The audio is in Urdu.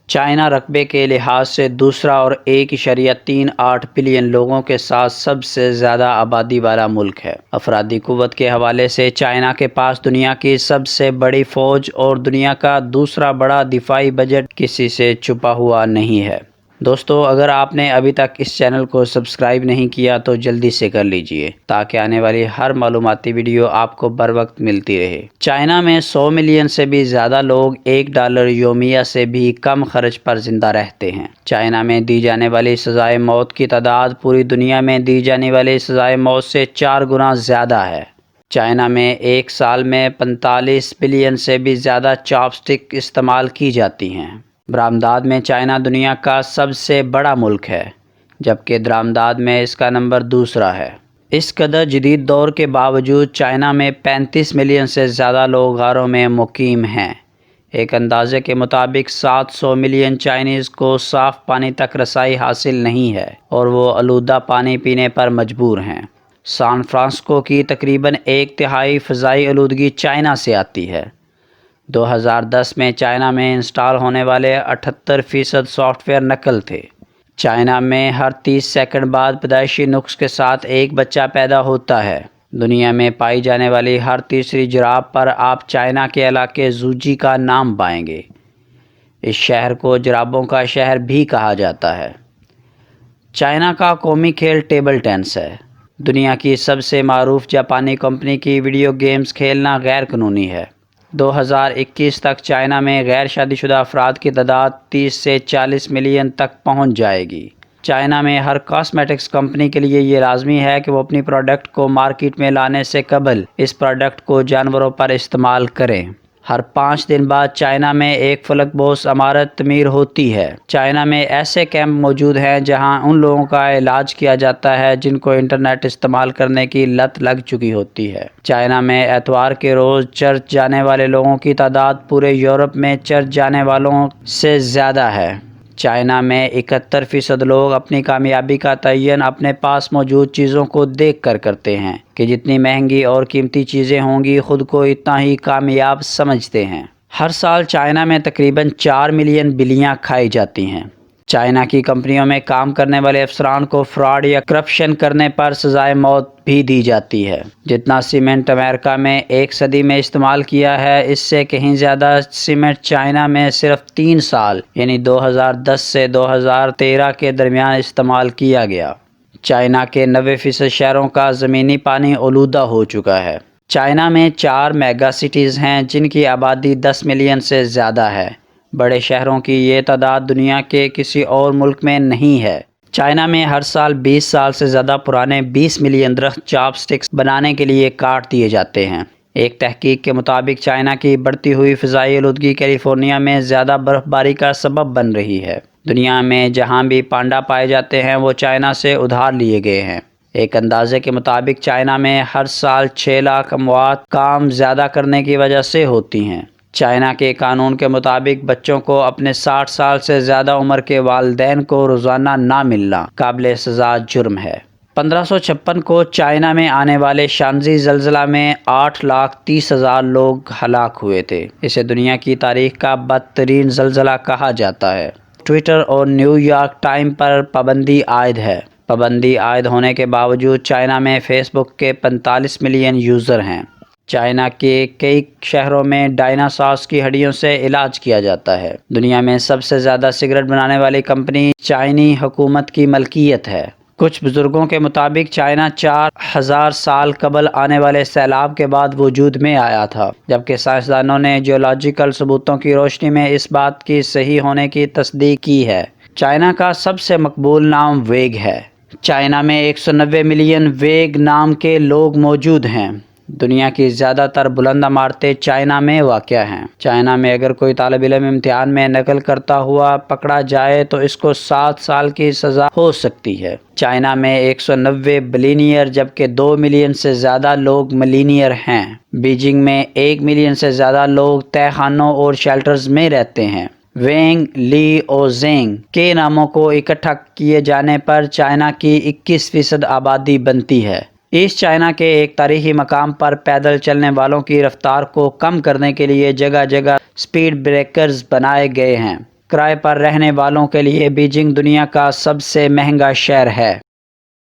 چائنا رقبے کے لحاظ سے دوسرا اور 1.38 بلین لوگوں کے ساتھ سب سے زیادہ آبادی والا ملک ہے۔ افرادی قوت کے حوالے سے چائنا کے پاس دنیا کی سب سے بڑی فوج اور دنیا کا دوسرا بڑا دفاعی بجٹ کسی سے چھپا ہوا نہیں ہے۔ دوستو، اگر آپ نے ابھی تک اس چینل کو سبسکرائب نہیں کیا تو جلدی سے کر لیجئے تاکہ آنے والی ہر معلوماتی ویڈیو آپ کو بر وقت ملتی رہے۔ چائنا میں 100 ملین سے بھی زیادہ لوگ $1 یومیہ سے بھی کم خرچ پر زندہ رہتے ہیں۔ چائنا میں دی جانے والی سزائے موت کی تعداد پوری دنیا میں دی جانے والی سزائے موت سے 4 گنا زیادہ ہے۔ چائنا میں ایک سال میں 45 بلین سے بھی زیادہ چاپ سٹک استعمال کی جاتی ہیں۔ برآمدات میں چائنا دنیا کا سب سے بڑا ملک ہے، جبکہ درآمدات میں اس کا نمبر دوسرا ہے۔ اس قدر جدید دور کے باوجود چائنا میں 35 ملین سے زیادہ لوگ غاروں میں مقیم ہیں۔ ایک اندازے کے مطابق 700 ملین چائنیز کو صاف پانی تک رسائی حاصل نہیں ہے اور وہ آلودہ پانی پینے پر مجبور ہیں۔ سان فرانسسکو کی تقریباً 1/3 فضائی آلودگی چائنا سے آتی ہے۔ 2010 میں چائنا میں انسٹال ہونے والے 78% سافٹ ویئر نقل تھے۔ چائنا میں ہر 30 سیکنڈ بعد پیدائشی نقص کے ساتھ ایک بچہ پیدا ہوتا ہے۔ دنیا میں پائی جانے والی ہر تیسری جراب پر آپ چائنا کے علاقے زوجی کا نام پائیں گے۔ اس شہر کو جرابوں کا شہر بھی کہا جاتا ہے۔ چائنا کا قومی کھیل ٹیبل ٹینس ہے۔ دنیا کی سب سے معروف جاپانی کمپنی کی ویڈیو گیمز کھیلنا غیر قانونی ہے۔ 2021 تک چائنا میں غیر شادی شدہ افراد کی تعداد 30 سے 40 ملین تک پہنچ جائے گی۔ چائنا میں ہر کاسمیٹکس کمپنی کے لیے یہ لازمی ہے کہ وہ اپنی پروڈکٹ کو مارکیٹ میں لانے سے قبل اس پروڈکٹ کو جانوروں پر استعمال کریں۔ ہر 5 دن بعد چائنا میں ایک فلک بوس عمارت تعمیر ہوتی ہے۔ چائنا میں ایسے کیمپ موجود ہیں جہاں ان لوگوں کا علاج کیا جاتا ہے جن کو انٹرنیٹ استعمال کرنے کی لت لگ چکی ہوتی ہے۔ چائنا میں اتوار کے روز چرچ جانے والے لوگوں کی تعداد پورے یورپ میں چرچ جانے والوں سے زیادہ ہے۔ چائنا میں 71% لوگ اپنی کامیابی کا تعین اپنے پاس موجود چیزوں کو دیکھ کر کرتے ہیں کہ جتنی مہنگی اور قیمتی چیزیں ہوں گی خود کو اتنا ہی کامیاب سمجھتے ہیں۔ ہر سال چائنا میں تقریباً 4 ملین بلیاں کھائی جاتی ہیں۔ چائنا کی کمپنیوں میں کام کرنے والے افسران کو فراڈ یا کرپشن کرنے پر سزائے موت بھی دی جاتی ہے۔ جتنا سیمنٹ امریکہ میں 1 صدی میں استعمال کیا ہے، اس سے کہیں زیادہ سیمنٹ چائنا میں صرف 3 سال یعنی 2010 سے 2013 کے درمیان استعمال کیا گیا۔ چائنا کے 90% شہروں کا زمینی پانی آلودہ ہو چکا ہے۔ چائنا میں 4 میگا سٹیز ہیں جن کی آبادی 10 ملین سے زیادہ ہے۔ بڑے شہروں کی یہ تعداد دنیا کے کسی اور ملک میں نہیں ہے۔ چائنا میں ہر سال 20 سال سے زیادہ پرانے 20 ملین درخت چاپ سٹکس بنانے کے لیے کاٹ دیے جاتے ہیں۔ ایک تحقیق کے مطابق چائنا کی بڑھتی ہوئی فضائی آلودگی کیلیفورنیا میں زیادہ برف باری کا سبب بن رہی ہے۔ دنیا میں جہاں بھی پانڈا پائے جاتے ہیں وہ چائنا سے ادھار لیے گئے ہیں۔ ایک اندازے کے مطابق چائنا میں ہر سال 6 لاکھ اموات کام زیادہ کرنے کی وجہ سے ہوتی ہیں۔ چائنا کے قانون کے مطابق بچوں کو اپنے 60 سال سے زیادہ عمر کے والدین کو روزانہ نہ ملنا قابل سزا جرم ہے۔ 1556 کو چائنا میں آنے والے شانزی زلزلہ میں 8,30,000 لوگ ہلاک ہوئے تھے۔ اسے دنیا کی تاریخ کا بدترین زلزلہ کہا جاتا ہے۔ ٹویٹر اور نیو یارک ٹائم پر پابندی عائد ہے۔ پابندی عائد ہونے کے باوجود چائنا میں فیس بک کے 45 ملین یوزر ہیں۔ چائنا کے کئی شہروں میں ڈائناسورس کی ہڈیوں سے علاج کیا جاتا ہے۔ دنیا میں سب سے زیادہ سگریٹ بنانے والی کمپنی چائنی حکومت کی ملکیت ہے۔ کچھ بزرگوں کے مطابق چائنا 4000 سال قبل آنے والے سیلاب کے بعد وجود میں آیا تھا، جبکہ سائنسدانوں نے جیولوجیکل ثبوتوں کی روشنی میں اس بات کی صحیح ہونے کی تصدیق کی ہے۔ چائنا کا سب سے مقبول نام ویگ ہے۔ چائنا میں 190 ملین ویگ نام کے لوگ موجود ہیں۔ دنیا کی زیادہ تر بلند عمارتیں چائنا میں واقع ہیں۔ چائنا میں اگر کوئی طالب علم امتحان میں نقل کرتا ہوا پکڑا جائے تو اس کو 7 سال کی سزا ہو سکتی ہے۔ چائنا میں 190 بلینئر جبکہ 2 ملین سے زیادہ لوگ ملینئر ہیں۔ بیجنگ میں 1 ملین سے زیادہ لوگ تہہ خانوں اور شیلٹرز میں رہتے ہیں۔ وینگ، لی اور زینگ کے ناموں کو اکٹھا کیے جانے پر چائنا کی 21% آبادی بنتی ہے۔ ایسٹ چائنا کے ایک تاریخی مقام پر پیدل چلنے والوں کی رفتار کو کم کرنے کے لیے جگہ جگہ سپیڈ بریکرز بنائے گئے ہیں۔ کرائے پر رہنے والوں کے لیے بیجنگ دنیا کا سب سے مہنگا شہر ہے۔